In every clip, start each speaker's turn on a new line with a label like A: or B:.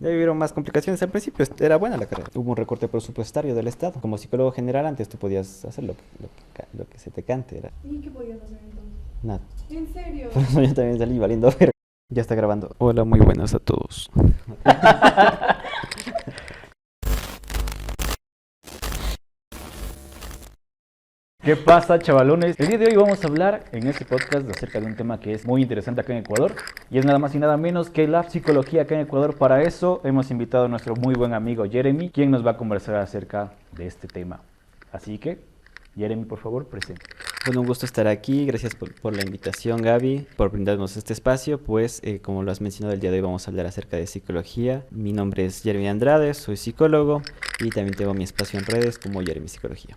A: Ya vivieron más complicaciones al principio, era buena la carrera. Hubo un recorte presupuestario del Estado. Como psicólogo general antes tú podías hacer lo que se te cante, era
B: ¿Y qué podías hacer entonces?
A: nada.
B: ¿En
A: Por
B: serio?
A: eso yo también salí valiendo ver. Ya está grabando. Hola, muy buenas a todos.
C: ¿Qué pasa, chavalones? El día de hoy vamos a hablar en este podcast acerca de un tema que es muy interesante acá en Ecuador y es nada más y nada menos que la psicología acá en Ecuador. Para eso hemos invitado a nuestro muy buen amigo Jeremy, quien nos va a conversar acerca de este tema. Así que, Jeremy, por favor, presente.
A: Bueno, un gusto estar aquí. Gracias por la invitación, Gaby, por brindarnos este espacio. Pues, como lo has mencionado, el día de hoy vamos a hablar acerca de psicología. Mi nombre es Jeremy Andrade, soy psicólogo y también tengo mi espacio en redes como Jeremy Psicología.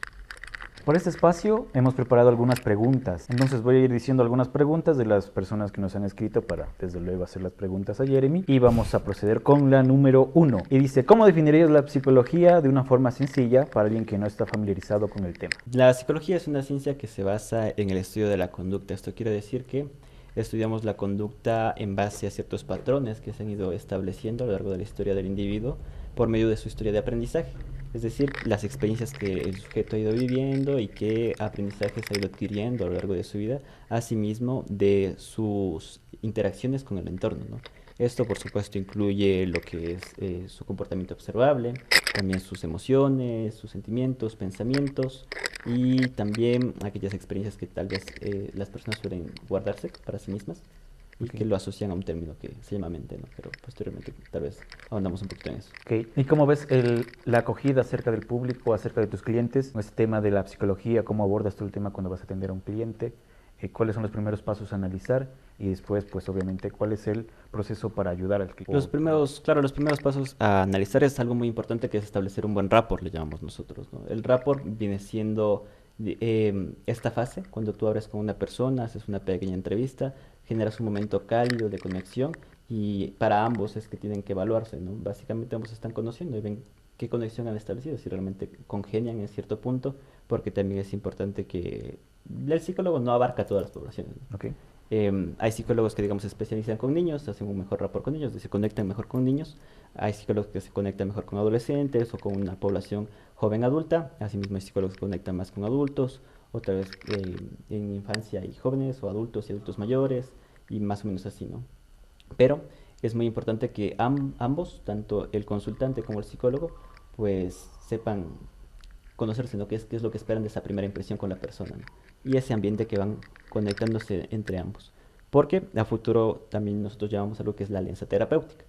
C: Por este espacio hemos preparado algunas preguntas, entonces voy a ir diciendo algunas preguntas de las personas que nos han escrito para desde luego hacer las preguntas a Jeremy y vamos a proceder con la número 1 y dice, ¿cómo definirías la psicología de una forma sencilla para alguien que no está familiarizado con el tema?
A: La psicología es una ciencia que se basa en el estudio de la conducta. Esto quiere decir que estudiamos la conducta en base a ciertos patrones que se han ido estableciendo a lo largo de la historia del individuo por medio de su historia de aprendizaje. Es decir, las experiencias que el sujeto ha ido viviendo y qué aprendizajes ha ido adquiriendo a lo largo de su vida, asimismo de sus interacciones con el entorno, ¿no? Esto, por supuesto, incluye lo que es su comportamiento observable, también sus emociones, sus sentimientos, pensamientos y también aquellas experiencias que tal vez las personas suelen guardarse para sí mismas y
C: Ok.
A: que lo asocian a un término que se llama mente, ¿no? Pero posteriormente tal vez ahondamos un poquito en eso.
C: Ok. ¿Y cómo ves la acogida acerca del público, acerca de tus clientes? Este tema de la psicología, ¿cómo abordas tú el tema cuando vas a atender a un cliente? ¿Cuáles son los primeros pasos a analizar? Y después, pues obviamente, ¿cuál es el proceso para ayudar al cliente?
A: Claro, los primeros pasos a analizar es algo muy importante que es establecer un buen rapport, le llamamos nosotros, ¿no? El rapport viene siendo esta fase, cuando tú hablas con una persona, haces una pequeña entrevista, generas un momento cálido de conexión y para ambos es que tienen que evaluarse, ¿no? Básicamente ambos se están conociendo y ven qué conexión han establecido, si realmente congenian en cierto punto, porque también es importante que el psicólogo no abarca todas las poblaciones, ¿no?
C: Ok.
A: Hay psicólogos que, digamos, se especializan con niños, hacen un mejor rapport con niños, se conectan mejor con niños. Hay psicólogos que se conectan mejor con adolescentes o con una población joven adulta. Asimismo, hay psicólogos que conectan más con adultos, otra vez en infancia y jóvenes o adultos y adultos mayores y más o menos así, ¿no? Pero es muy importante que ambos, tanto el consultante como el psicólogo, pues sepan conocerse, ¿no? Qué es lo que esperan de esa primera impresión con la persona, ¿no? Y ese ambiente que van conectándose entre ambos. Porque a futuro también nosotros llamamos a lo que es la alianza terapéutica.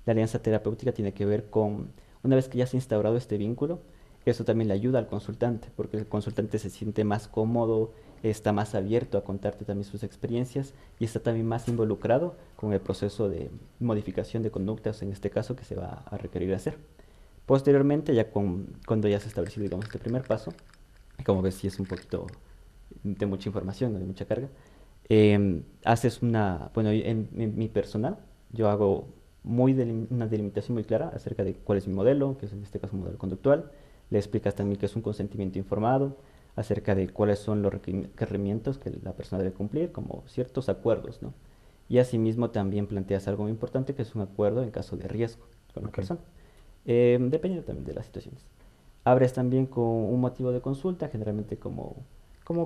A: La alianza terapéutica tiene que ver con, una vez que ya se ha instaurado este vínculo, eso también le ayuda al consultante, porque el consultante se siente más cómodo, está más abierto a contarte también sus experiencias y está también más involucrado con el proceso de modificación de conductas, en este caso, que se va a requerir hacer. Posteriormente, cuando ya se ha establecido, digamos, este primer paso, como ves, sí es un poquito de mucha información, ¿no? De mucha carga, haces bueno, en mi personal, yo hago una delimitación muy clara acerca de cuál es mi modelo, que es en este caso un modelo conductual. Le explicas también qué es un consentimiento informado, acerca de cuáles son los requerimientos que la persona debe cumplir, como ciertos acuerdos, ¿no? Y asimismo también planteas algo muy importante, que es un acuerdo en caso de riesgo con la
C: Ok.
A: persona. Dependiendo también de las situaciones. Abres también con un motivo de consulta, generalmente como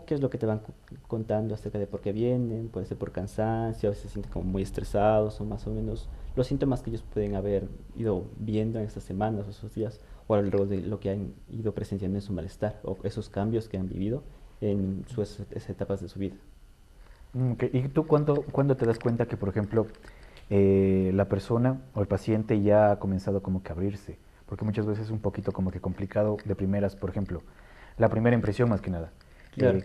A: qué es lo que te van contando acerca de por qué vienen, puede ser por cansancio, a veces se sienten como muy estresados o más o menos los síntomas que ellos pueden haber ido viendo en estas semanas o esos días o a lo largo de lo que han ido presenciando en su malestar o esos cambios que han vivido en esas etapas de su vida.
C: Ok. ¿Y tú cuándo te das cuenta que, por ejemplo, la persona o el paciente ya ha comenzado como que a abrirse? Porque muchas veces es un poquito como que complicado de primeras, por ejemplo, la primera impresión más que nada.
A: Claro.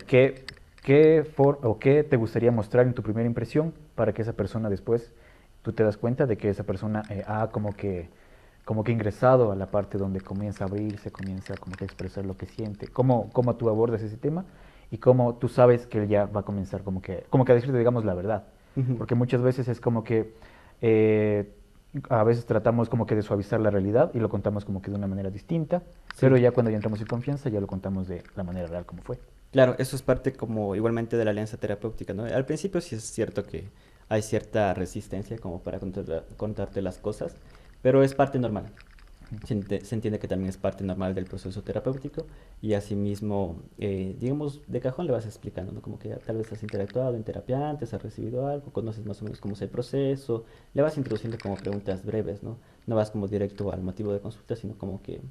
C: O qué te gustaría mostrar en tu primera impresión para que esa persona después tú te das cuenta de que esa persona ha como que ingresado a la parte donde comienza a abrirse, comienza como que a expresar lo que siente? ¿Cómo tú abordas ese tema? Y cómo tú sabes que él ya va a comenzar como que a decirte, digamos, la verdad.
A: Ujú.
C: Porque muchas veces es como que eh, a veces tratamos como que de suavizar la realidad y lo contamos como que de una manera distinta, pero
A: Sí.
C: ya cuando ya entramos en confianza ya lo contamos de la manera real como fue.
A: Claro, eso es parte como igualmente de la alianza terapéutica, ¿no? Al principio sí es cierto que hay cierta resistencia como para contarte las cosas, pero es parte normal. Se entiende que también es parte normal del proceso terapéutico y asimismo, digamos, de cajón le vas explicando, ¿no? Como que ya tal vez has interactuado en terapia antes, has recibido algo, conoces más o menos cómo es el proceso, le vas introduciendo como preguntas breves, ¿no? No vas como directo al motivo de consulta, sino como que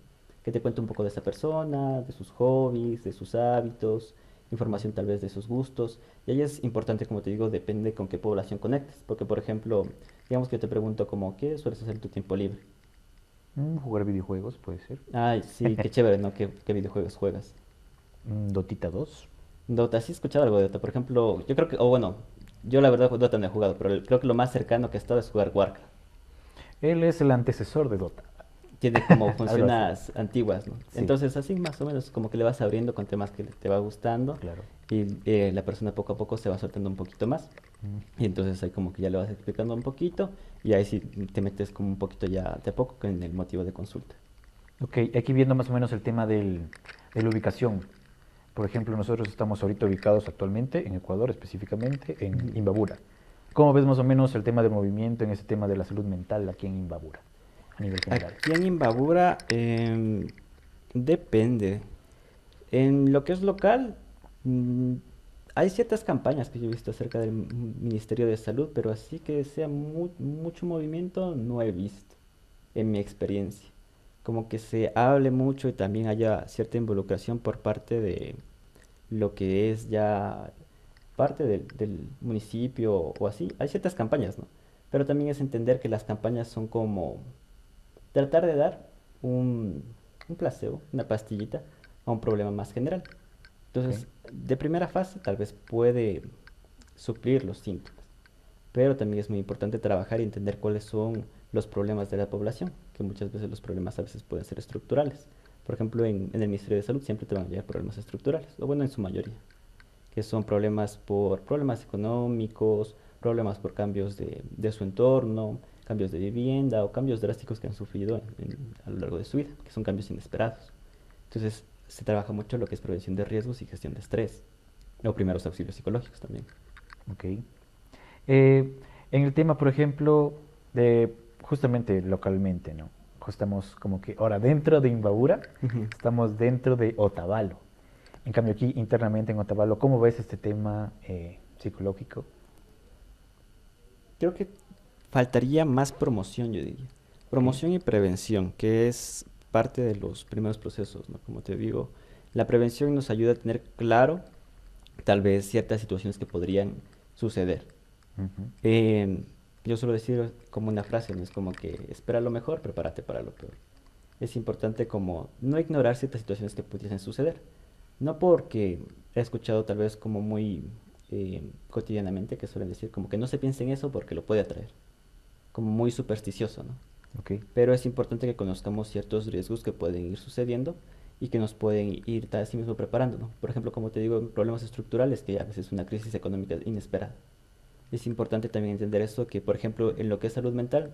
A: te cuente un poco de esa persona, de sus hobbies, de sus hábitos, información tal vez de sus gustos. Y ahí es importante, como te digo, depende con qué población conectes, porque por ejemplo, digamos que yo te pregunto como, ¿qué sueles hacer en tu tiempo libre?
C: Jugar videojuegos puede ser.
A: Ay, sí, qué chévere, ¿no? ¿Qué videojuegos juegas?
C: Dotita 2.
A: Dota, sí he escuchado algo de Dota. Por ejemplo, yo creo que, o bueno, yo la verdad Dota no he jugado, pero creo que lo más cercano que he estado es jugar Warcraft.
C: Él es el antecesor de Dota.
A: Tiene como
C: Algo así.
A: funciones antiguas, ¿no?
C: Sí,
A: Entonces así más o menos como que le vas abriendo con temas que te va gustando
C: claro.
A: y la persona poco a poco se va soltando un poquito más. Y entonces ahí como que ya le vas explicando un poquito y ahí sí te metes como un poquito ya de a poco en el motivo de consulta.
C: Ok, aquí viendo más o menos el tema de la ubicación. Por ejemplo, nosotros estamos ahorita ubicados actualmente en Ecuador, específicamente en
A: Ujú.
C: Imbabura. ¿Cómo ves más o menos el tema del movimiento en ese tema de la salud mental aquí en Imbabura, a nivel general?
A: Aquí en Imbabura depende. En lo que es local, mm, hay ciertas campañas que yo he visto acerca del Ministerio de Salud, pero así que sea mucho movimiento, no he visto en mi experiencia. Como que se hable mucho y también haya cierta involucración por parte de lo que es ya parte del municipio o así. Hay ciertas campañas, ¿no? Pero también es entender que las campañas son como tratar de dar un, un placebo, una pastillita a un problema más general.
C: Ok.
A: Entonces, de primera fase tal vez puede suplir los síntomas, pero también es muy importante trabajar y entender cuáles son los problemas de la población, que muchas veces los problemas a veces pueden ser estructurales. Por ejemplo, en el Ministerio de Salud siempre te van a llegar problemas estructurales, o bueno, en su mayoría, que son problemas por problemas económicos, problemas por cambios de su entorno, cambios de vivienda o cambios drásticos que han sufrido a lo largo de su vida, que son cambios inesperados. Entonces, se trabaja mucho lo que es prevención de riesgos y gestión de estrés, o primeros auxilios psicológicos también.
C: Ok. En el tema, por ejemplo, de justamente localmente, ¿no? Estamos como que ahora dentro de Imbabura,
A: Ujú.
C: estamos dentro de Otavalo. En cambio, aquí internamente en Otavalo, ¿cómo ves este tema psicológico?
A: Creo que faltaría más promoción, yo diría.
C: Ok.
A: Promoción y prevención, que es parte de los primeros procesos, ¿no? Como te digo, la prevención nos ayuda a tener claro tal vez ciertas situaciones que podrían suceder.
C: Ujú.
A: Eh, yo suelo decir como una frase, no es como que espera lo mejor, prepárate para lo peor. Es importante como no ignorar ciertas situaciones que pudiesen suceder. No porque he escuchado tal vez como muy cotidianamente que suelen decir como que no se piense en eso porque lo puede atraer. Como muy supersticioso, ¿no?
C: Ok.
A: Pero es importante que conozcamos ciertos riesgos que pueden ir sucediendo y que nos pueden ir a sí mismo preparando, ¿no? Por ejemplo, como te digo, en problemas estructurales, que a veces es una crisis económica inesperada. Es importante también entender esto, que por ejemplo, en lo que es salud mental,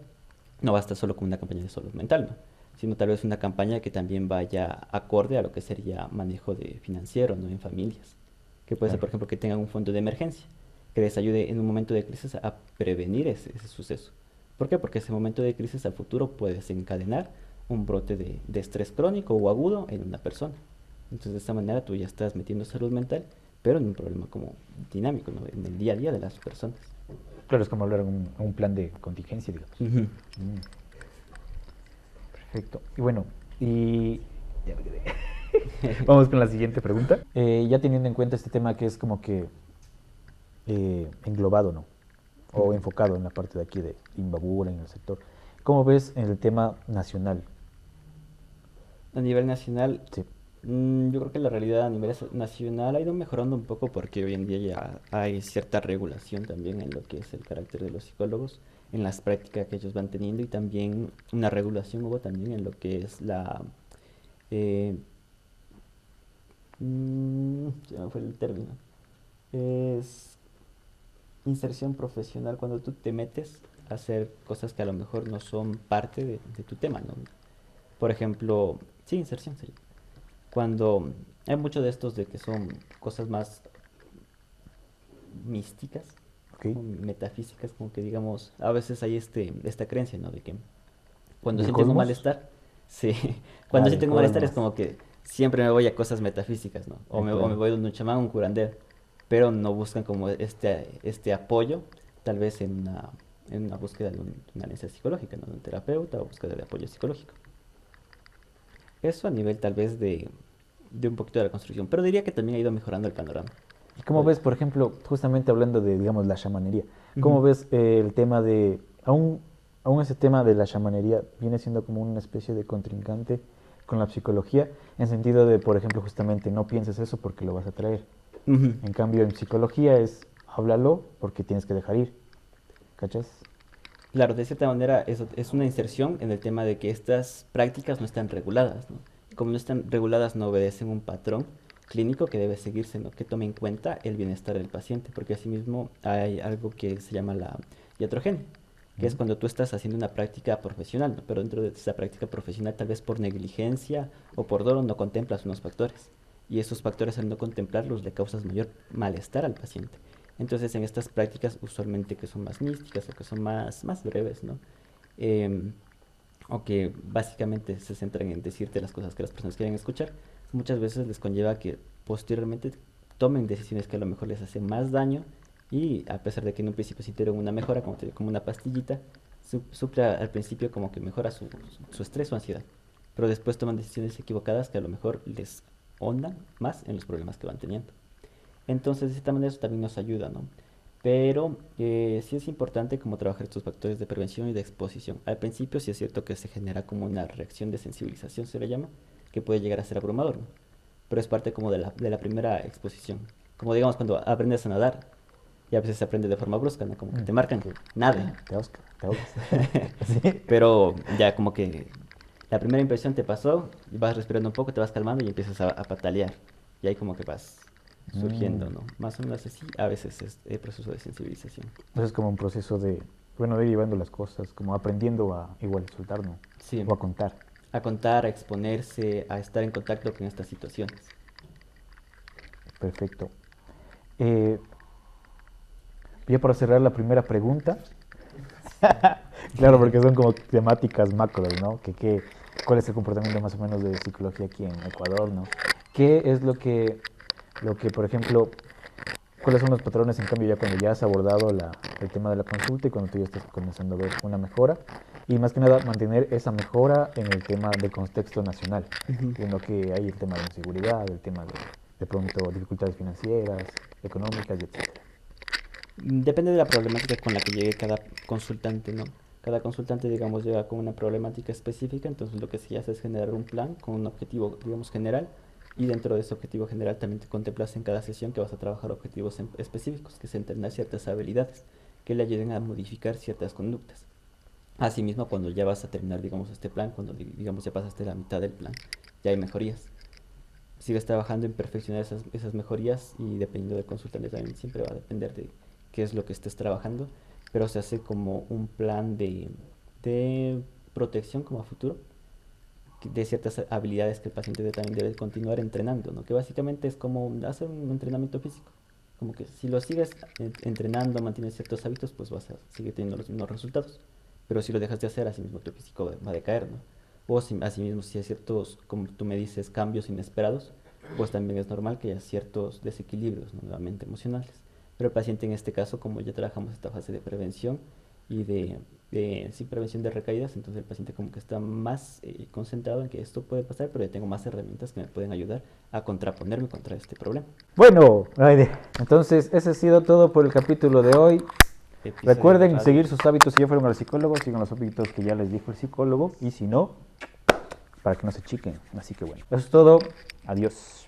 A: no basta solo con una campaña de salud mental, ¿no? Sino tal vez una campaña que también vaya acorde a lo que sería manejo de financiero, ¿no? En familias. Que puede ser,
C: Claro.
A: por ejemplo, que tengan un fondo de emergencia, que les ayude en un momento de crisis a prevenir ese suceso. ¿Por qué? Porque ese momento de crisis al futuro puede desencadenar un brote de estrés crónico o agudo en una persona. Entonces, de esta manera tú ya estás metiendo salud mental, pero en un problema como dinámico, ¿no? En el día a día de las personas.
C: Claro, es como hablar de un plan de contingencia, digamos.
A: Ujú.
C: Mm, perfecto. Y bueno, y ya me quedé. Vamos con la siguiente pregunta. Ya teniendo en cuenta este tema que es como que englobado, ¿no? O
A: Ujú.
C: enfocado en la parte de aquí de Imbabura, en el sector. ¿Cómo ves en el tema nacional?
A: A nivel nacional,
C: Sí.
A: yo creo que la realidad a nivel nacional ha ido mejorando un poco porque hoy en día ya hay cierta regulación también en lo que es el carácter de los psicólogos, en las prácticas que ellos van teniendo y también una regulación hubo también en lo que es eh, se me fue el término, es inserción profesional cuando tú te metes a hacer cosas que a lo mejor no son parte de tu tema, ¿no? Por ejemplo, sí, inserción, sí. Cuando hay muchos de estos de que son cosas más místicas
C: Ok.
A: o metafísicas, como que digamos, a veces hay esta creencia, ¿no? De que cuando
C: ¿Del
A: siento un
C: cosmos?
A: malestar, sí, cuando
C: Del
A: siento un malestar es
C: cosmos.
A: como que siempre me voy a cosas metafísicas, ¿no? O me
C: Claro.
A: voy donde un chamán, un curandero, pero no buscan como este apoyo, tal vez en una búsqueda de una necesidad psicológica, ¿no? De un terapeuta o búsqueda de apoyo psicológico. Eso a nivel tal vez de un poquito de la construcción, pero diría que también ha ido mejorando el panorama.
C: ¿Y cómo
A: Oye,
C: ves, por ejemplo, justamente hablando de, digamos, la chamanería,
A: ujú.
C: cómo ves el tema de, aún ese tema de la chamanería viene siendo como una especie de contrincante con la psicología, en sentido de, por ejemplo, justamente no pienses eso porque lo vas a traer.
A: Ujú.
C: En cambio, en psicología es háblalo porque tienes que dejar ir, ¿cachas?
A: Claro, de cierta manera eso es una inserción en el tema de que estas prácticas no están reguladas, ¿no? Como no están reguladas, no obedecen un patrón clínico que debe seguirse, ¿no? Que tome en cuenta el bienestar del paciente, porque asimismo hay algo que se llama la iatrogenia, que es
C: Ujú.
A: cuando tú estás haciendo una práctica profesional, ¿no? Pero dentro de esa práctica profesional, tal vez por negligencia o por dolo, no contemplas unos factores. Y esos factores, al no contemplarlos, le causas mayor malestar al paciente. Entonces, en estas prácticas, usualmente que son más místicas o que son más breves, ¿no? Em, o que básicamente se centran en decirte las cosas que las personas quieren escuchar, muchas veces les conlleva que posteriormente tomen decisiones que a lo mejor les hacen más daño y a pesar de que en un principio sintieron una mejora, como una pastillita, suple al principio como que mejora su estrés o ansiedad, pero después toman decisiones equivocadas que a lo mejor les hondan más en los problemas que van teniendo. Entonces, de esta manera eso también nos ayuda, ¿no? Pero sí es importante como trabajar estos factores de prevención y de exposición. Al principio sí es cierto que se genera como una reacción de sensibilización, se le llama, que puede llegar a ser abrumador, ¿no? Pero es parte como de la primera exposición. Como digamos cuando aprendes a nadar, y a veces se aprende de forma brusca, ¿no? Como que te marcan,
C: Que
A: nada.
C: te ahogas. Sí.
A: Pero ya como que la primera impresión te pasó, y vas respirando un poco, te vas calmando y empiezas a patalear. Y ahí como que vas
C: Mm.
A: surgiendo, ¿no? Más o menos así, a veces es el proceso de sensibilización.
C: Eso es como un proceso de, bueno, de ir llevando las cosas, como aprendiendo a igual soltar, ¿no?
A: Sí,
C: O a contar.
A: a contar, a exponerse, a estar en contacto con estas situaciones.
C: Perfecto. Eh, ya para cerrar la primera pregunta, claro, porque son como temáticas macros, ¿no? ¿Cuál es el comportamiento más o menos de psicología aquí en Ecuador, ¿no? ¿Qué es por ejemplo, cuáles son los patrones en cambio ya cuando ya has abordado el tema de la consulta y cuando tú ya estás comenzando a ver una mejora? Y más que nada mantener esa mejora en el tema del contexto nacional,
A: Ujú.
C: viendo que hay el tema de inseguridad, el tema de pronto dificultades financieras, económicas, y etcétera.
A: Depende de la problemática con la que llegue cada consultante, ¿no? Cada consultante, digamos, llega con una problemática específica, entonces lo que se hace es generar un plan con un objetivo, digamos, general, y dentro de ese objetivo general también te contemplas en cada sesión que vas a trabajar objetivos específicos, que se entrenar ciertas habilidades que le ayuden a modificar ciertas conductas. Asimismo, cuando ya vas a terminar, digamos, este plan, cuando, digamos, ya pasaste la mitad del plan, ya hay mejorías. Sigues trabajando en perfeccionar esas mejorías y dependiendo del consultante también siempre va a depender de qué es lo que estés trabajando, pero se hace como un plan de protección como a futuro de ciertas habilidades que el paciente también debe continuar entrenando, ¿no? Que básicamente es como hacer un entrenamiento físico. Como que si lo sigues entrenando, mantienes ciertos hábitos, pues vas a seguir teniendo los mismos resultados. Pero si lo dejas de hacer, así mismo tu físico va a decaer, ¿no? O si, así mismo si hay ciertos, como tú me dices, cambios inesperados, pues también es normal que haya ciertos desequilibrios, ¿no? Nuevamente emocionales. Pero el paciente en este caso, como ya trabajamos esta fase de prevención y sí, prevención de recaídas, entonces el paciente como que está más concentrado en que esto puede pasar, pero ya tengo más herramientas que me pueden ayudar a contraponerme contra este problema.
C: Bueno, entonces ese ha sido todo por el capítulo de hoy.
A: Episodio de
C: Recuerden
A: radio.
C: seguir sus hábitos si ya fueron al psicólogo, sigan los hábitos que ya les dijo el psicólogo y si no, para que no se chiquen. Así que bueno, eso es todo. Adiós.